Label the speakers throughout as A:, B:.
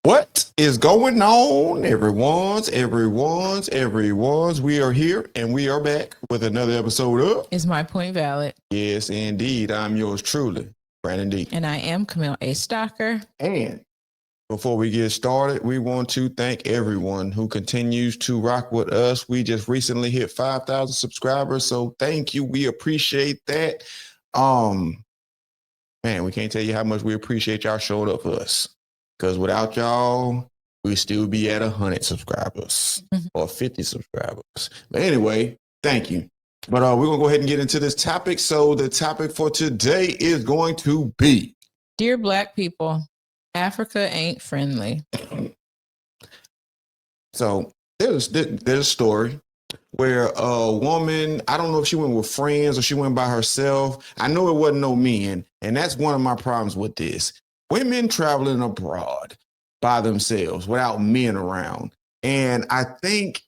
A: What is going on, everyone's? We are here and we are back with another episode of
B: Is My Point Valid?
A: Yes, indeed. I'm yours truly, Brandon D.
B: And I am Camille A. Stalker.
A: And before we get started, we want to thank everyone who continues to rock with us. We just recently hit 5,000 subscribers, so thank you. We appreciate that. Man, we can't tell you how much we appreciate y'all showing up for us. Because without y'all, we still be at 100 subscribers or 50 subscribers. But anyway, thank you. But we're going to go ahead and get into this topic. So the topic for today is going to be...
B: Dear Black people, Africa ain't friendly.
A: So there's a story where a woman, I don't know if she went with friends or she went by herself. I know it wasn't no men. And that's one of my problems with this. Women traveling abroad by themselves without men around. And I think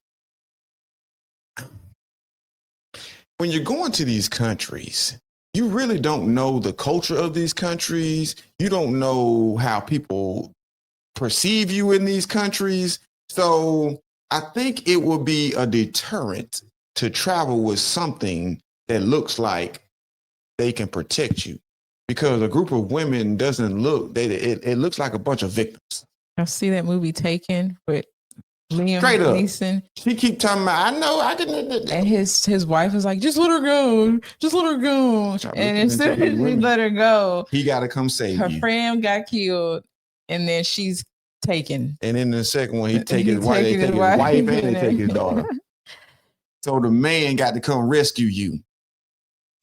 A: when you're going to these countries, you really don't know the culture of these countries. You don't know how people perceive you in these countries. So I think it will be a deterrent to travel with something that looks like they can protect you. Because a group of women doesn't look, it looks like a bunch of victims.
B: I see that movie Taken with Liam Neeson.
A: She keep talking about, I know, I can.
B: And his wife is like, just let her go. Just let her go. And as soon as he let her go,
A: he got to come save
B: her
A: you.
B: friend got killed, and then she's taken.
A: And in the second one, he take his wife, they take his wife, and they take his daughter. So the man got to come rescue you.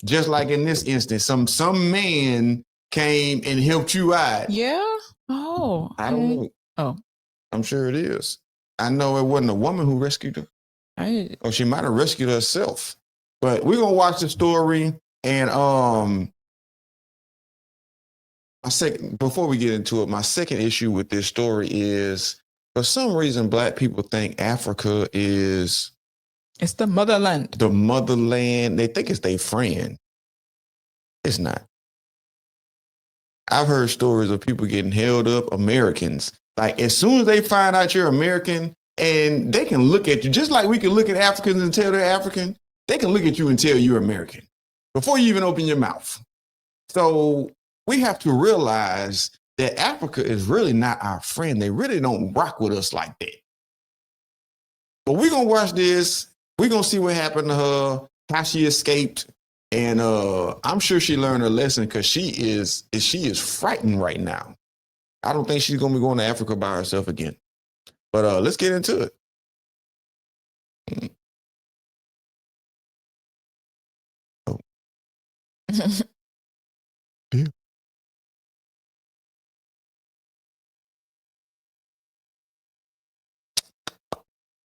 A: Just like in this instance, some man came and helped you out.
B: Yeah. Oh.
A: I don't know.
B: Oh.
A: I'm sure it is. I know it wasn't a woman who rescued her. Or she might have rescued herself. But we're gonna watch the story. And before we get into it, my second issue with this story is, for some reason, Black people think Africa is...
B: It's the motherland.
A: The motherland. They think it's their friend. It's not. I've heard stories of people getting held up, Americans. Like, as soon as they find out you're American, and they can look at you, just like we can look at Africans and tell they're African, they can look at you and tell you're American before you even open your mouth. So we have to realize that Africa is really not our friend. They really don't rock with us like that. But we're going to watch this. We're going to see what happened to her, how she escaped. And I'm sure she learned her lesson, because she is frightened right now. I don't think she's going to be going to Africa by herself again. But let's get into it. Oh. Yeah.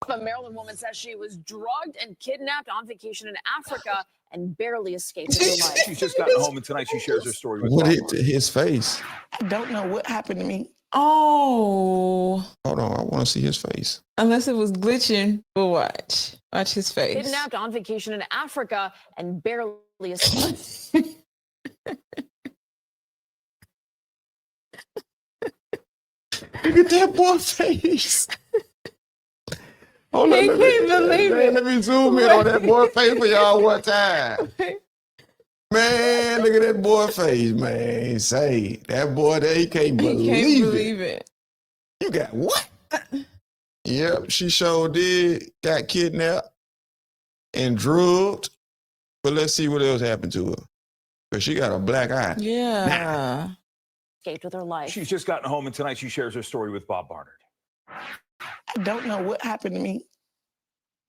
C: A Maryland woman says she was drugged and kidnapped on vacation in Africa and barely escaped her life.
D: She's just gotten home, and tonight she shares her story with
A: What hit his face?
E: I don't know what happened to me.
B: Oh.
A: Hold on, I want to see his face.
B: Unless it was glitching, but watch his face.
C: Kidnapped on vacation in Africa and barely escaped.
A: Look at that boy's face. Hold on,
B: can't believe it.
A: Let me zoom in on that boy's face for y'all one time. Man, look at that boy's face, man. Say, that boy there, he can't believe it. You got what? Yep, she sure did. Got kidnapped and drugged. But let's see what else happened to her. Because she got a black eye.
B: Yeah.
C: Escaped with her life.
D: She's just gotten home, and tonight she shares her story with Bob Barnard.
E: I don't know what happened to me.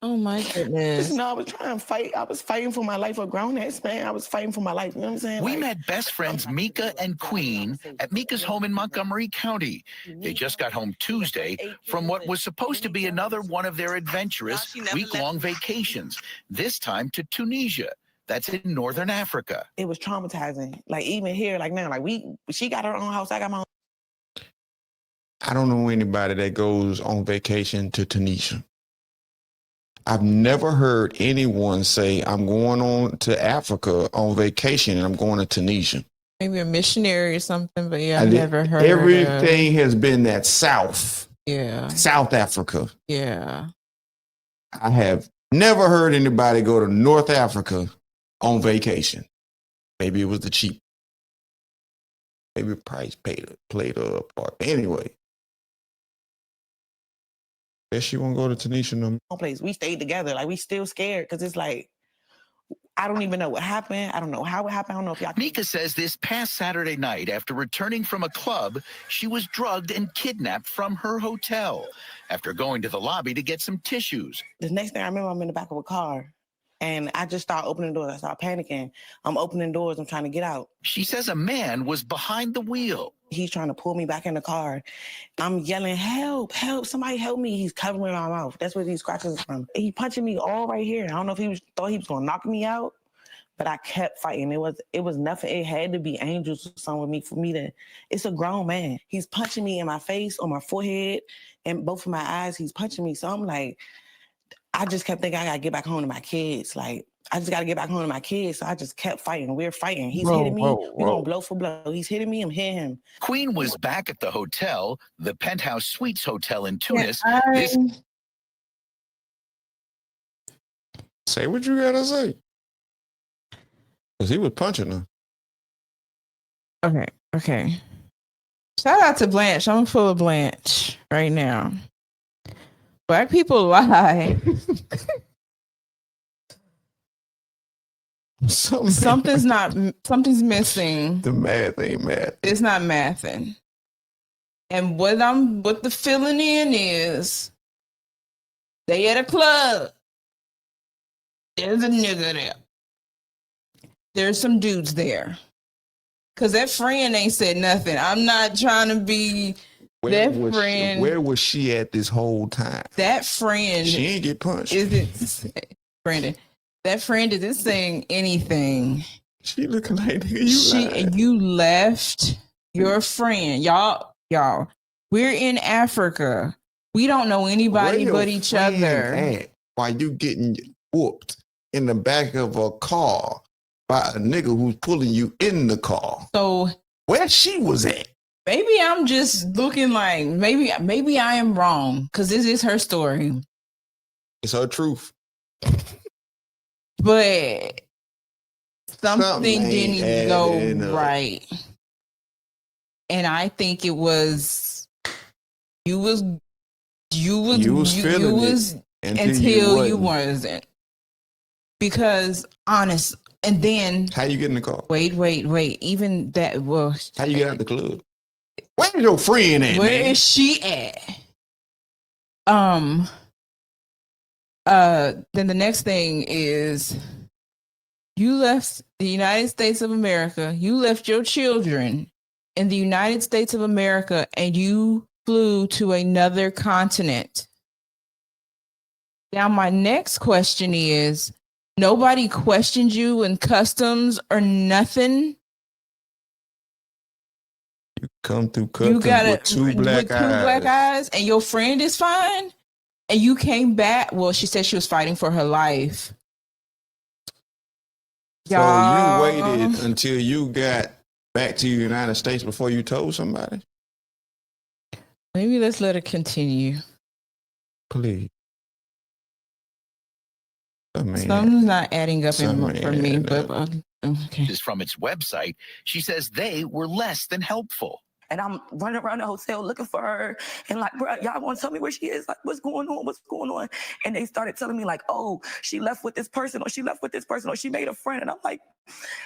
B: Oh my goodness.
E: I was trying to fight. I was fighting for my life. A grown-ass man. I was fighting for my life. You know what I'm saying?
F: We met best friends Mika and Queen at Mika's home in Montgomery County. They just got home Tuesday from what was supposed to be another one of their adventurous week-long vacations, this time to Tunisia. That's in northern Africa.
E: It was traumatizing. Like, even here, like now, like she got her own house. I got my own.
A: I don't know anybody that goes on vacation to Tunisia. I've never heard anyone say, I'm going on to Africa on vacation and I'm going to Tunisia.
B: Maybe a missionary or something, but yeah,
A: I
B: I've
A: did-
B: never heard
A: Everything has been that South Africa.
B: Yeah.
A: I have never heard anybody go to North Africa on vacation. Maybe it was the cheap. Maybe price played a part. Anyway, guess she won't go to Tanisha no more.
E: Place. We stayed together. Like, we still scared because it's like, I don't even know what happened. I don't know how it happened. I don't know if y'all.
F: Mika says this past Saturday night, after returning from a club, she was drugged and kidnapped from her hotel after going to the lobby to get some tissues.
E: The next thing I remember, I'm in the back of a car. And I just start opening doors. I start panicking. I'm opening doors. I'm trying to get out.
F: She says a man was behind the wheel.
E: He's trying to pull me back in the car. I'm yelling, help, help, somebody help me. He's covering my mouth. That's where these scratches are from. He punching me all right here. I don't know if he thought he was going to knock me out, but I kept fighting. It was nothing. It had to be angels or something with me for me to, it's a grown man. He's punching me in my face, on my forehead, and both of my eyes. He's punching me. So I'm like, I just kept thinking I got to get back home to my kids. Like, I just got to get back home to my kids. So I just kept fighting. We're fighting. He's hitting me. We're going blow for blow. He's hitting me. I'm hitting him.
F: Queen was back at the hotel, the Penthouse Suites Hotel in Tunis.
A: Say what you gotta say. Because he was punching her.
B: Okay. Shout out to Blanche. I'm full of Blanche right now. Black people lie. Something's missing.
A: The math ain't math.
B: It's not mathing. And what the filling in is, they at a club. There's a nigga there. There's some dudes there. Cause that friend ain't said nothing. I'm not trying to be
A: where was she at this whole time?
B: That friend.
A: She ain't get punched.
B: Brandon, that friend isn't saying anything.
A: She looking like
B: you left your friend. Y'all, we're in Africa. We don't know anybody but each other.
A: Why you getting whooped in the back of a car by a nigga who's pulling you in the car?
B: So
A: where she was at?
B: Maybe I'm just looking like maybe I am wrong because this is her story.
A: It's her truth.
B: But something didn't go right. And I think it was you was until you wasn't. Because honest, and then
A: how you get in the car?
B: Wait. Even that
A: how you get out the club? Where's your friend at?
B: Where is she at? Then the next thing is you left the United States of America. You left your children in the United States of America and you flew to another continent. Now, my next question is, nobody questioned you in customs or nothing?
A: You come through customs with two black eyes
B: and your friend is fine? And you came back. Well, she said she was fighting for her life.
A: So you waited until you got back to the United States before you told somebody?
B: Maybe let's let her continue.
A: Please.
B: Something's not adding up for me, but okay.
F: Is from its website. She says they were less than helpful.
E: And I'm running around the hotel looking for her. And like, bro, y'all want to tell me where she is? Like, what's going on? And they started telling me like, oh, she left with this person, or she left with this person, or she made a friend. And I'm like,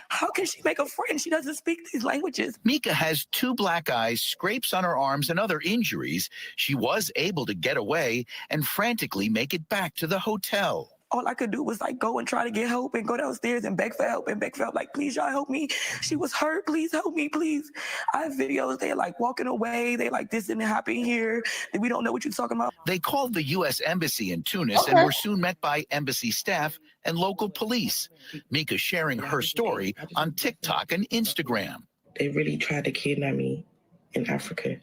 E: how can she make a friend? She doesn't speak these languages.
F: Mika has 2 black eyes, scrapes on her arms, and other injuries. She was able to get away and frantically make it back to the hotel.
E: All I could do was like go and try to get help and go downstairs and beg for help like, please, y'all help me. She was hurt. Please help me, please. I have videos. They're like walking away. They like, this didn't happen here. We don't know what you're talking about.
F: They called the U.S. Embassy in Tunis and were soon met by embassy staff and local police. Mika sharing her story on TikTok and Instagram.
E: They really tried to kidnap me in Africa.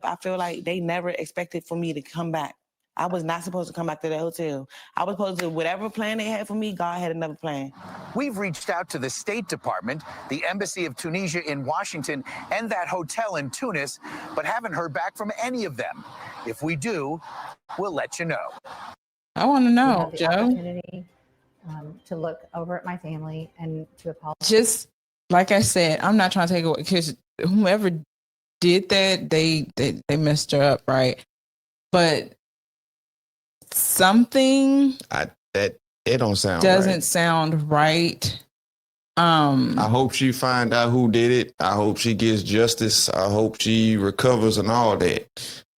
E: I feel like they never expected for me to come back. I was not supposed to come back to that hotel. I was supposed to, whatever plan they had for me, God had another plan.
F: We've reached out to the State Department, the Embassy of Tunisia in Washington, and that hotel in Tunis, but haven't heard back from any of them. If we do, we'll let you know.
B: I want to
G: We
B: know,
G: had the
B: Joe.
G: opportunity to look over at my family and to apologize.
B: Just like I said, I'm not trying to take away because whoever did that, they messed her up, right? But something
A: That it don't sound
B: doesn't
A: right.
B: sound right.
A: I hope she find out who did it. I hope she gets justice. I hope she recovers and all that.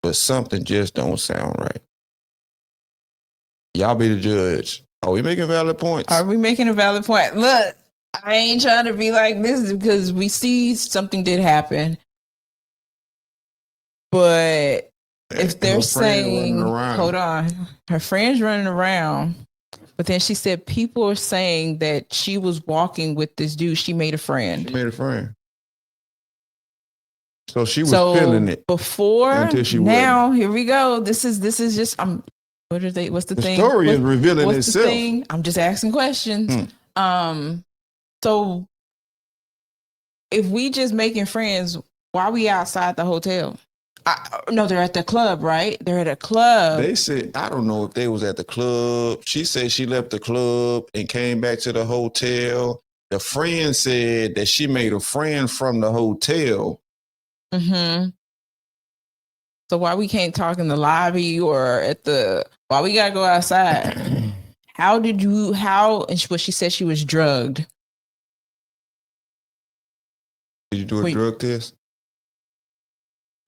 A: But something just don't sound right. Y'all be the judge. Are we making valid points?
B: Are we making a valid point? Look, I ain't trying to be like this because we see something did happen. But if they're
A: Her friend
B: saying,
A: running around.
B: hold on, her friend's running around, but then she said people are saying that she was walking with this dude. She made a friend.
A: She made a friend. So she was feeling it.
B: Before,
A: until she
B: now, here we go. This is just, what's the
A: The
B: thing?
A: story is revealing
B: what's
A: itself.
B: the thing? I'm just asking questions. So if we just making friends, why are we outside the hotel? No, they're at the club, right? They're at a club.
A: They said, I don't know if they was at the club. She said she left the club and came back to the hotel. The friend said that she made a friend from the hotel.
B: Mm-hmm. So why we can't talk in the lobby or why we gotta go outside? And she said she was drugged.
A: Did you do a drug test?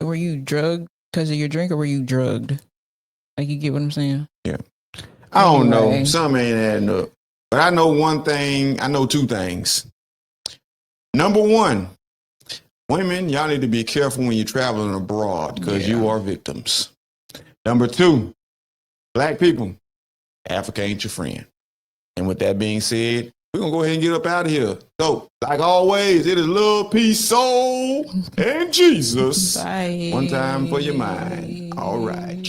B: Were you drugged because of your drink or were you drugged? Like, you get what I'm saying?
A: Yeah. I don't know.
B: Anyway.
A: Some ain't adding up. But I know one thing. I know two things. Number one, women, y'all need to be careful when you're traveling abroad because you are victims. Number two, black people, Africa ain't your friend. And with that being said, we're going to go ahead and get up out of here. So, like always, it is love, peace, soul, and Jesus.
B: Bye.
A: One time for your mind. All right.